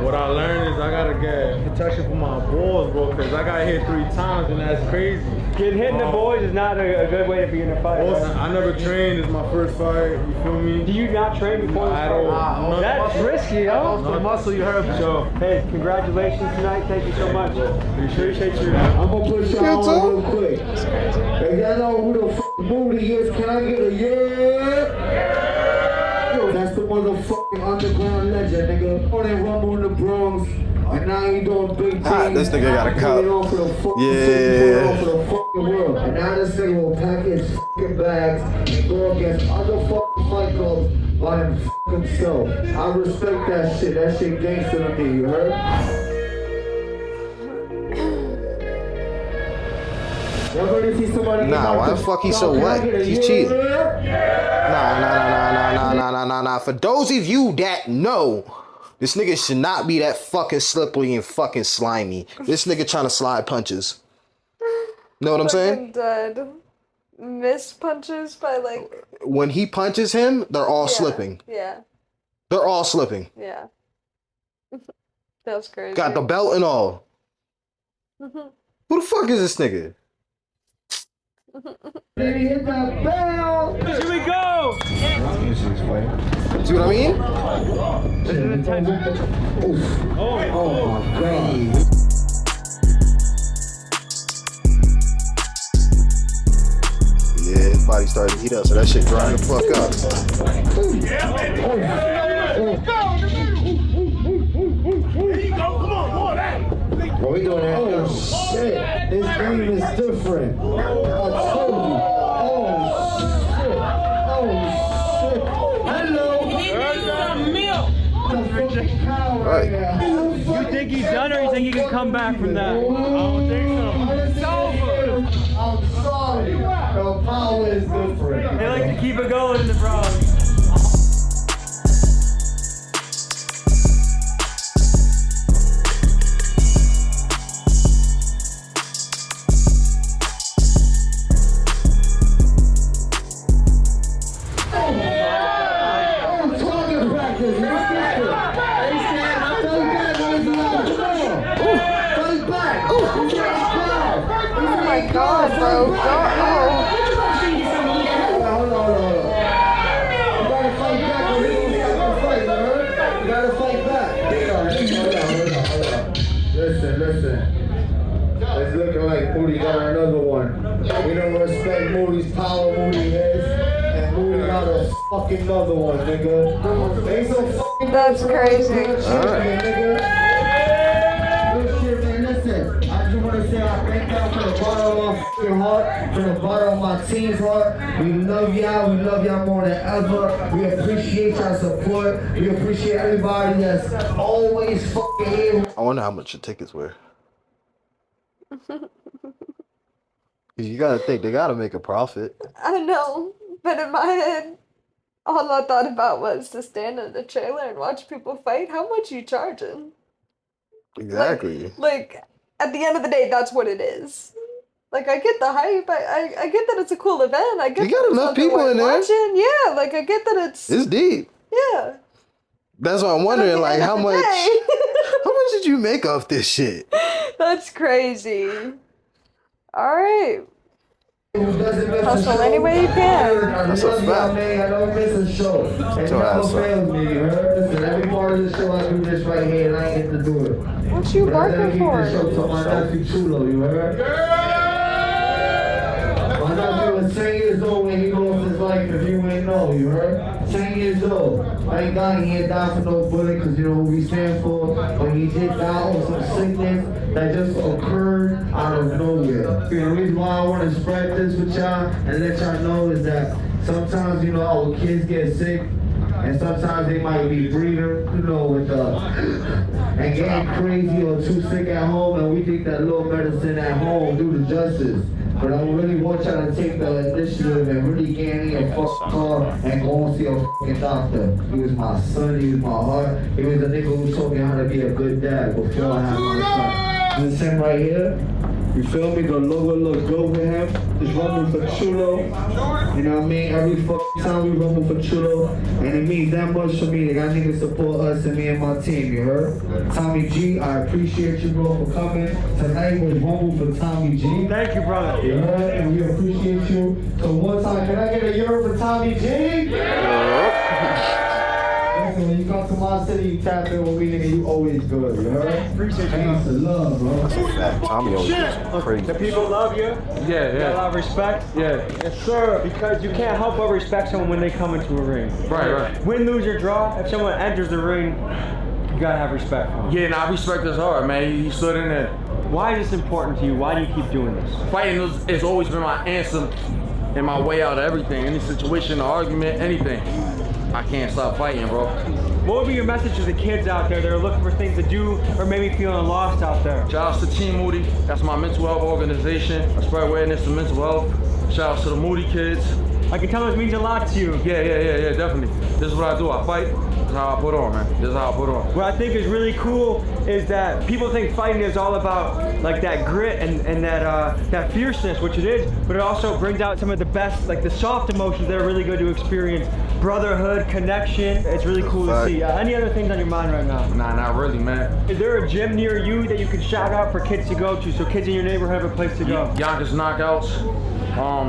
What I learned is I gotta get protection for my balls, bro, because I got hit 3 times and that's crazy. Getting hit in the boys is not a good way to be in a fight. Also, Right? I never trained. It's my first fight. You feel me? Do you not train before this I fight? don't. That's risky, yo. The muscle you heard. So, hey, congratulations tonight. Thank you so much. Appreciate you. I'm gonna put y'all on real quick. If y'all know who the booty is, can I get a yeah? That's the motherfucking underground legend, nigga. On that Rumble in the Bronx, and now he doing big things. Ah, this nigga got a cup. Yeah. For the fucking world. And now this nigga will pack his fucking bags and go against other fucking fight clubs by himself. I respect that shit. That shit gangster to me, you heard? Y'all gonna see somebody Nah, why the fuck he so wet? He's cheating. Nah. For those of you that know, this nigga should not be that fucking slippery and fucking slimy. This nigga trying to slide punches. Know what I'm saying? Dead. Missed punches by like. When he punches him, they're all slipping. Yeah. They're all slipping. Yeah. That was crazy. Got the belt and all. Who the fuck is this nigga? Hit that bell! Here we go! See what I mean? Oh my god. body started to heat up, so that shit drying the fuck up. What we doing that? Oh shit! This game is different. I told you. Oh shit! Oh shit! Hello. Right. You think he's done, or you think he can come back from that? I don't think so. It's over. I'm sorry. The power is different. They like to keep it going in the Bronx. God, bro. You gotta fight back or we don't stop the fight, you heard? You gotta fight back. Listen. It's looking like Moody got another one. We don't respect Moody's power, Moody is. And Moody got a fucking another one, nigga. Ain't so fucking That's crazy. Alright. Listen, I just want to say I thank y'all from the bottom of my fucking heart, from the bottom of my team's heart. We love y'all. We love y'all more than ever. We appreciate y'all support. We appreciate everybody that's always fucking here. I wonder how much the tickets were. You gotta think, they gotta make a profit. I know, but in my head, all I thought about was to stand in the trailer and watch people fight. How much you charging? Exactly. Like, at the end of the day, that's what it is. Like, I get the hype. I get that it's a cool event. I get You got enough people in there. watching. Yeah, like, I get that it's deep. Yeah. That's why I'm wondering, like, how much did you make off this shit? That's crazy. All right. Hustle any way you can. That's a fact. Man, I don't miss a show. It never fails me, you heard? Listen, every part of the show I do this right here and I ain't get to do it. What you barking for? I dedicate this show to my nephew Chulo, you heard? My nephew was 10 years old when he lost his life, if you ain't know, you heard? 10 years old. Thank God he ain't died for no bullet, because you know who we stand for. But he did die of some sickness that just occurred out of nowhere. The reason why I want to spread this with y'all and let y'all know is that sometimes, you know, our kids get sick, and sometimes they might be breathing, you know, with and getting crazy or too sick at home, and we think that little medicine at home do the justice. But I really want y'all to take the initiative and really get in your fucking car and go and see a fucking doctor. He was my son, he was my heart. He was the nigga who taught me how to be a good dad before I had my son. This him right here. You feel me? The logo looks good with him. Just rumble for Chulo. You know what I mean? Every fucking time we rumble for Chulo. And it means that much to me. That niggas support us and me and my team, you heard? Tommy G, I appreciate you, bro, for coming. Tonight was rumble for Tommy G. Thank you, brother. You heard? And we appreciate you. So one time, can I get a euro for Tommy G? Listen, when you come to my city, you tap in with me, nigga, you always good, you heard? Appreciate you. Thanks to love, bro. That's a fact. Tommy always is crazy. The people love you. Yeah. You got a lot of respect. Yeah. Yes, sir. Because you can't help but respect someone when they come into a ring. Right. Win, lose, or draw, if someone enters the ring, you gotta have respect for them. Yeah, I respect his heart, man. He stood in there. Why is this important to you? Why do you keep doing this? Fighting has always been my answer and my way out of everything. Any situation, argument, anything. I can't stop fighting, bro. What would be your message to the kids out there that are looking for things to do or maybe feeling lost out there? Shout out to Team Moody. That's my mental health organization. I spread awareness to mental health. Shout out to the Moody kids. I can tell this means a lot to you. Yeah, definitely. This is what I do. I fight. This is how I put on, man. This is how I put on. What I think is really cool is that people think fighting is all about like that grit and that fierceness, which it is, but it also brings out some of the best, like the soft emotions that are really good to experience. Brotherhood, connection. It's really cool to see. Any other things on your mind right now? Nah, not really, man. Is there a gym near you that you can shout out for kids to go to so kids in your neighborhood have a place to go? Yonkers Knockouts.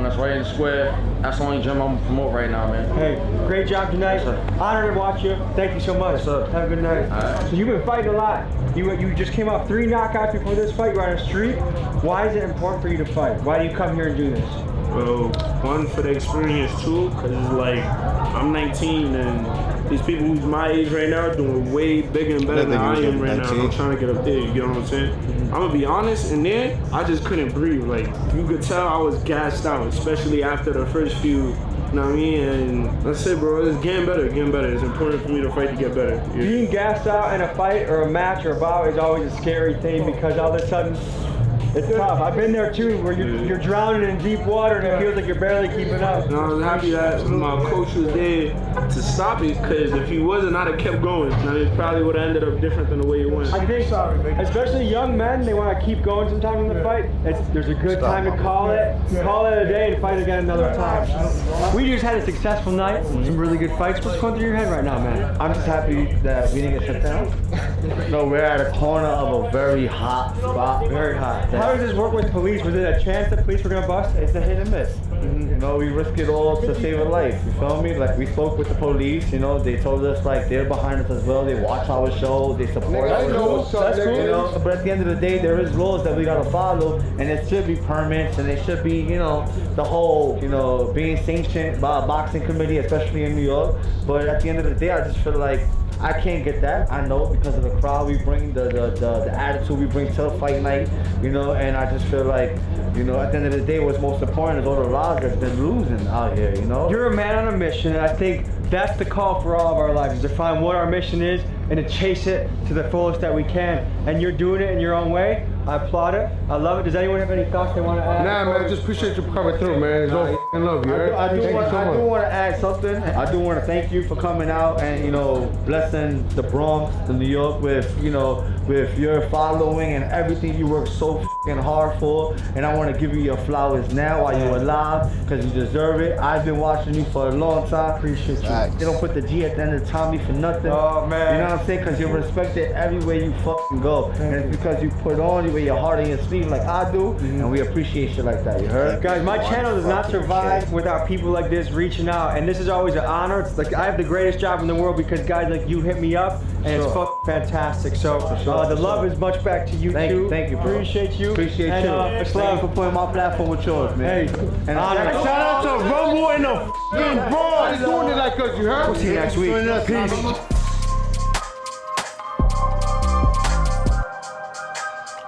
That's right in the square. That's the only gym I'm gonna promote right now, man. Hey, great job tonight. Honored to watch you. Thank you so much. Yes, sir. Have a good night. All right. So you've been fighting a lot. You just came off 3 knockouts before this fight. You're on a streak. Why is it important for you to fight? Why do you come here and do this? Well, one for the experience too, cause it's like I'm 19 and these people who's my age right now are doing way bigger and better than I am right now. I'm trying to get up there. You get what I'm saying? I'm gonna be honest. In there, I just couldn't breathe. Like you could tell, I was gassed out, especially after the first few. You know what I mean? And that's it, bro. It's getting better, getting better. It's important for me to fight to get better. Yeah. Being gassed out in a fight or a match or a bout is always a scary thing because all of a sudden it's tough. I've been there too, where you're drowning in deep water and it feels like you're barely keeping up. And I was happy that my coach was there to stop it, because if he wasn't, I'd have kept going. And it probably would have ended up different than the way it went. I think, especially young men, they want to keep going sometimes in the fight. There's a good time to call it a day and fight again another time. We just had a successful night, some really good fights. What's going through your head right now, man? I'm just happy that we didn't get shut down. No, we're at a corner of a very hot spot. Very hot. How does this work with police? Was it a chance the police were gonna bust? It's a hit and miss. You know, we risk it all to save a life. You feel me? Like we spoke with the police. You know, they told us like they're behind us as well. They watch our show. They support us. That's cool. You know, but at the end of the day, there is laws that we gotta follow, and it should be permits, and it should be, you know, the whole, you know, being sanctioned by a boxing committee, especially in New York. But at the end of the day, I just feel like I can't get that. I know, because of the crowd we bring, the attitude we bring to the fight night, you know, and I just feel like, you know, at the end of the day, what's most important is all the lives that's been losing out here, you know? You're a man on a mission, and I think that's the call for all of our lives, is to find what our mission is and to chase it to the fullest that we can. And you're doing it in your own way. I applaud it. I love it. Does anyone have any thoughts they want to add? Nah, man, just appreciate you coming through, man. It's all f***ing love you, right? I do want to add something. I do want to thank you for coming out and, you know, blessing the Bronx, the New York with, you know, with your following and everything you work so f***ing hard for. And I want to give you your flowers now while you're alive, because you deserve it. I've been watching you for a long time. Appreciate you. They don't put the G at the end of Tommy for nothing. Oh, man. You know what I'm saying? Because you're respected everywhere you fucking go. And it's because you put on, you wear your heart in your sleeve like I do, and we appreciate shit like that, you heard? Guys, my channel does not survive without people like this reaching out, and this is always an honor. It's like I have the greatest job in the world because guys like you hit me up, and it's fucking fantastic. So the love is much back to you too. Thank you, bro. Appreciate you. Appreciate and, you. Thank you for putting my platform with yours, man. Hey, and honor. Shout out to Rumble and the f***ing Bronx doing it like us, you heard? We'll see you next week. Peace.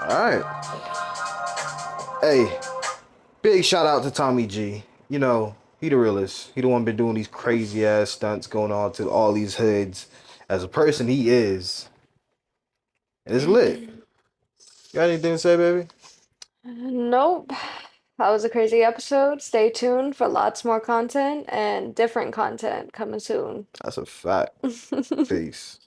All right. Hey, big shout out to Tommy G. You know, he the realest. He the one been doing these crazy ass stunts going on to all these hoods. As a person, he is. And it's lit. You got anything to say, baby? Nope. That was a crazy episode. Stay tuned for lots more content and different content coming soon. That's a fact. Peace.